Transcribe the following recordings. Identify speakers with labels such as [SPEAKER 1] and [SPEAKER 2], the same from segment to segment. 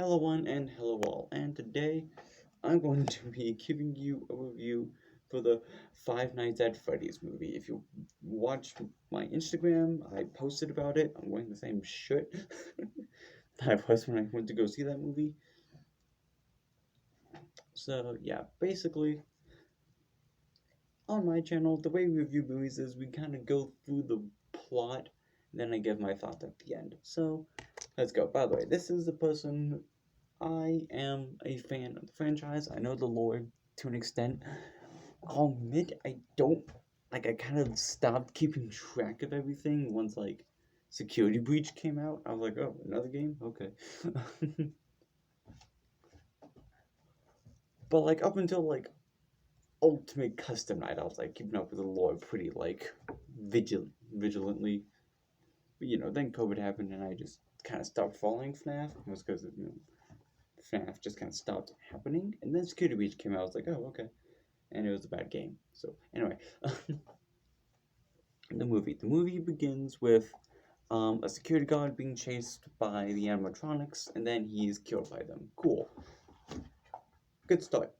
[SPEAKER 1] Hello one and hello all, and today I'm going to be giving you a review for the Five Nights at Freddy's movie. If you watch my Instagram, I posted about it. I'm wearing the same shirt that I was when I went to go see that movie. So yeah, basically on my channel, the way we review movies is we kind of go through the plot, then I give my thoughts at the end. So let's go. By the way, this is the person. I am a fan of the franchise. I know the lore to an extent. I'll admit I don't like. I kind of stopped keeping track of everything once like Security Breach came out. I was like, oh, another game, okay. But like up until like Ultimate Custom Night, I was like keeping up with the lore pretty like vigilantly. But then COVID happened and I just kind of stopped following FNAF. It was because FNAF just kind of stopped happening, and then Security Breach came out. I was like, oh, okay. And it was a bad game. So anyway, the movie. The movie begins with a security guard being chased by the animatronics, and then he's killed by them. Cool. Good start.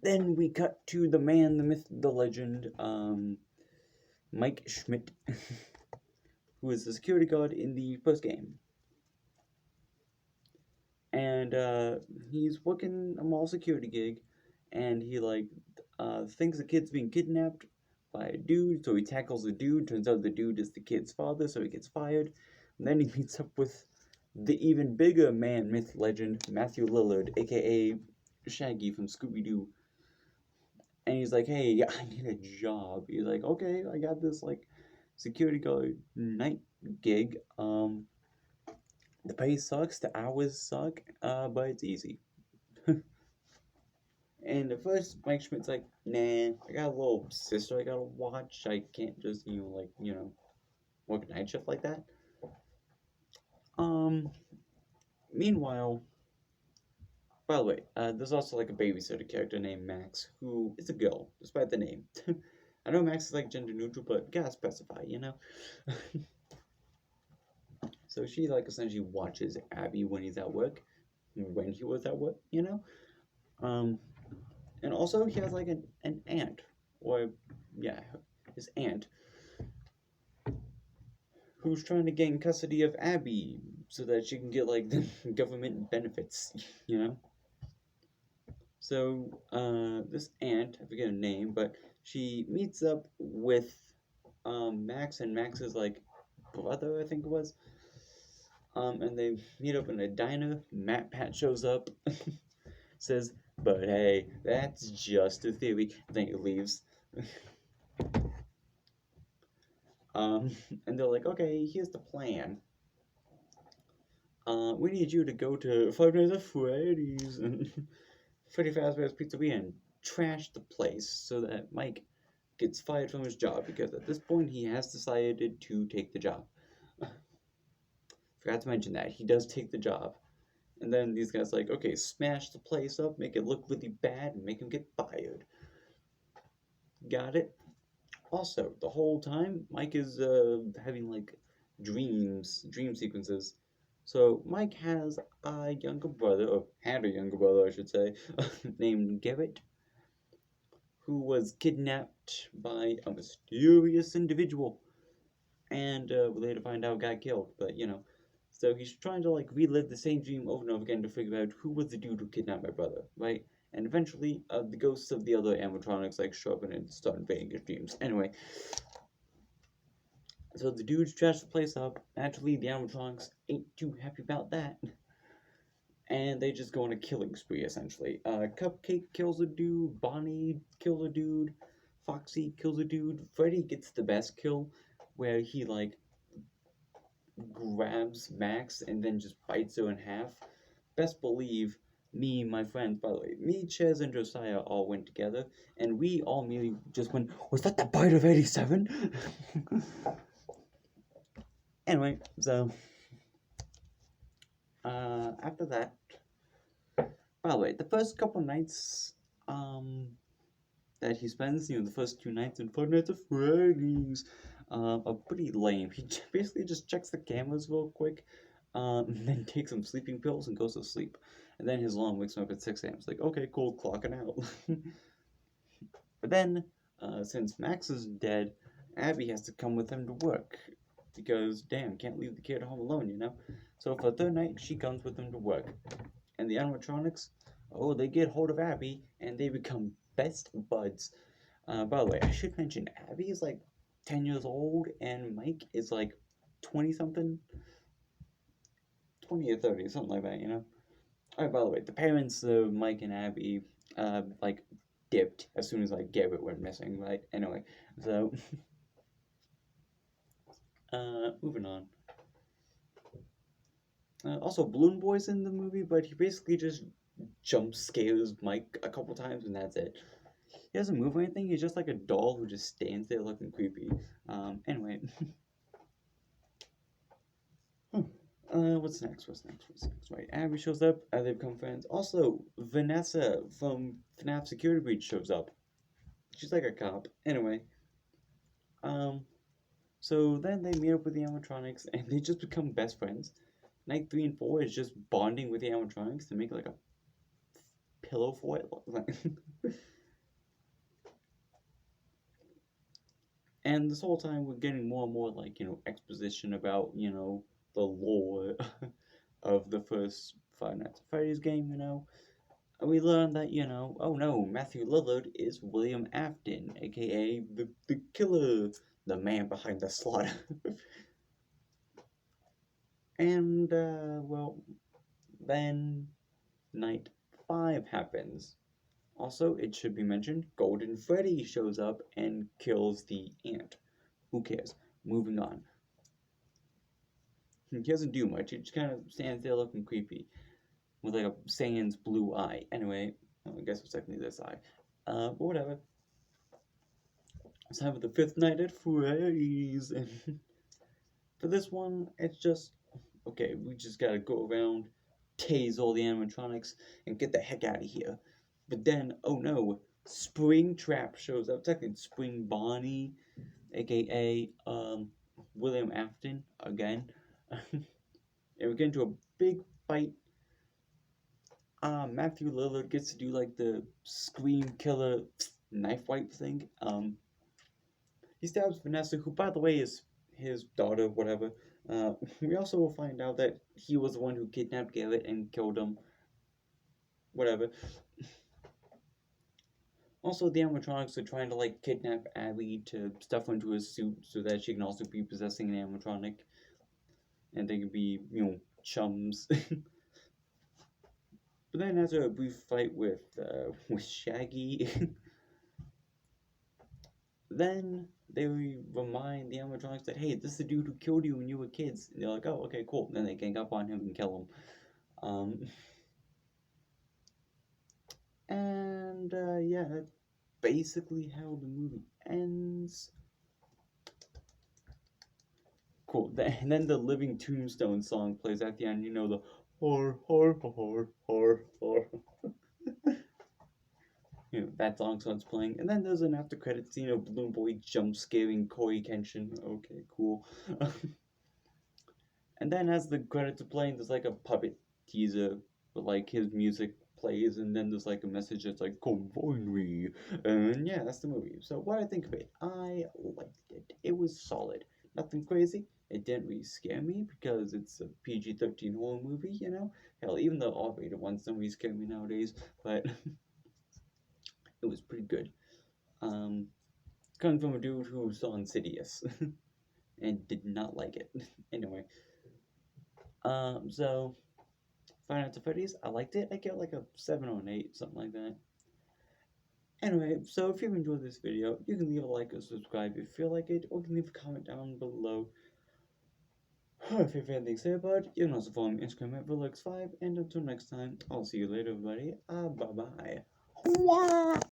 [SPEAKER 1] Then we cut to the man, the myth, the legend, Mike Schmidt, who is the security guard in the first game. And he's working a mall security gig, and he thinks the kid's being kidnapped by a dude, so he tackles the dude. Turns out the dude is the kid's father, so he gets fired. And then he meets up with the even bigger man, myth, legend, Matthew Lillard, aka Shaggy from Scooby Doo. And he's like, "Hey, I need a job." He's like, "Okay, I got this security guard night gig. The pay sucks, the hours suck, but it's easy." And at first, Mike Schmidt's like, "Nah, I got a little sister I gotta watch. I can't just, work a night shift like that." Um, Meanwhile, by the way, there's also like a babysitter character named Max, who is a girl, despite the name. I know Max is like gender neutral, but gotta specify. So she like essentially watches Abby when he's at work, when he was at work. Um, and also he has like an aunt, or yeah, his aunt, who's trying to gain custody of Abby so that she can get like the government benefits. So this aunt, I forget her name, but she meets up with Max and Max's like brother, I think it was. And they meet up in a diner. Matt Pat shows up, says, "But hey, that's just a theory." Then he leaves. Um, and they're like, "Okay, here's the plan. We need you to go to Five Nights at Freddy's and Freddy Fazbear's Pizzeria and trash the place so that Mike gets fired from his job, because at this point he has decided to take the job." Forgot to mention that he does take the job. And then these guys like, okay, smash the place up, make it look really bad, and make him get fired. Got it? Also, the whole time, Mike is having like dream sequences. So Mike has a younger brother, or had a younger brother, I should say, named Garrett, who was kidnapped by a mysterious individual, and we later find out got killed. But. So he's trying to like relive the same dream over and over again to figure out who was the dude who kidnapped my brother, right? And eventually, the ghosts of the other animatronics like show up and start invading his dreams. Anyway, so the dudes trash the place up. Naturally, the animatronics ain't too happy about that, and they just go on a killing spree essentially. Cupcake kills a dude, Bonnie kills a dude, Foxy kills a dude. Freddy gets the best kill, where he like grabs Max and then just bites her in half. Best believe me, my friends, by the way, me, Ches, and Josiah all went together, and we all immediately just went, "Was that the bite of 87?" Anyway, so, after that, by the way, the first couple nights, that he spends, the first 2 nights in Five Nights at Freddy's, are pretty lame. He basically just checks the cameras real quick. Then takes some sleeping pills and goes to sleep. And then his alarm wakes him up at 6 a.m. It's like, okay, cool, clocking out. But then, since Max is dead, Abby has to come with him to work. Because, damn, can't leave the kid home alone, you know? So for the third night, she comes with him to work. And the animatronics, oh, they get hold of Abby, and they become best buds. By the way, I should mention, Abby is like 10 years old, and Mike is like 20 something. 20 or 30, something like that, you know? Alright, by the way, the parents of Mike and Abby, like, dipped as soon as, like, Garrett went missing, right? Anyway, so, moving on. Also, Balloon Boy's in the movie, but he basically just jump scares Mike a couple times, and that's it. He doesn't move or anything, he's just like a doll who just stands there looking creepy. Anyway. What's next? What's next? What's next? Right, Abby shows up, and they become friends. Also, Vanessa from FNAF Security Breach shows up. She's like a cop. Anyway, um, so then they meet up with the animatronics, and they just become best friends. Night 3 and 4 is just bonding with the animatronics to make like a pillow for it. And this whole time, we're getting more and more like exposition about the lore of the first Five Nights at Freddy's game. We learned that, oh no, Matthew Lillard is William Afton, aka the killer, the man behind the slaughter. And, well, then night 5 happens. Also, it should be mentioned, Golden Freddy shows up and kills the ant. Who cares? Moving on. He doesn't do much, he just kind of stands there looking creepy with like a Saiyan's blue eye. Anyway, I guess it's technically this eye. But whatever. It's time for the 5th night at Freddy's. And for this one, it's just, okay, we just gotta go around, tase all the animatronics, and get the heck out of here. But then, oh no, Springtrap shows up. Technically, Spring Bonnie, aka William Afton, again. And we get into a big fight. Matthew Lillard gets to do like the Scream Killer knife wipe thing. He stabs Vanessa, who, by the way, is his daughter, whatever. We also will find out that he was the one who kidnapped Garrett and killed him. Whatever. Also, the animatronics are trying to, like, kidnap Abby to stuff her into his suit so that she can also be possessing an animatronic. And they can be, chums. But then after a brief fight with Shaggy, then they remind the animatronics that, hey, this is the dude who killed you when you were kids. And they're like, oh, okay, cool. Then they gang up on him and kill him. And yeah, that's basically how the movie ends. Cool. And then the Living Tombstone song plays at the end. The horror, horror, horror, horror, horror. That song starts playing, and then there's an after credit scene of Balloon Boy jump scaring Corey Kenshin. Okay, cool. And then as the credits are playing, there's like a puppet teaser, but like his music plays, and then there's like a message that's like, "Come find me," and yeah, that's the movie. So what I think of it, I liked it. It was solid, nothing crazy. It didn't really scare me because it's a PG-13 horror movie. Hell, even the R-rated ones don't really scare me nowadays, but. It was pretty good. Coming from a dude who saw Insidious and did not like it. Anyway, so Five Nights at Freddy's, I liked it. I get like a 7 or an 8, something like that. Anyway, so if you've enjoyed this video, you can leave a like or subscribe if you feel like it, or you can leave a comment down below. If you have anything to say about it, you can also follow me on Instagram at Villux5, and until next time, I'll see you later, everybody. Bye-bye.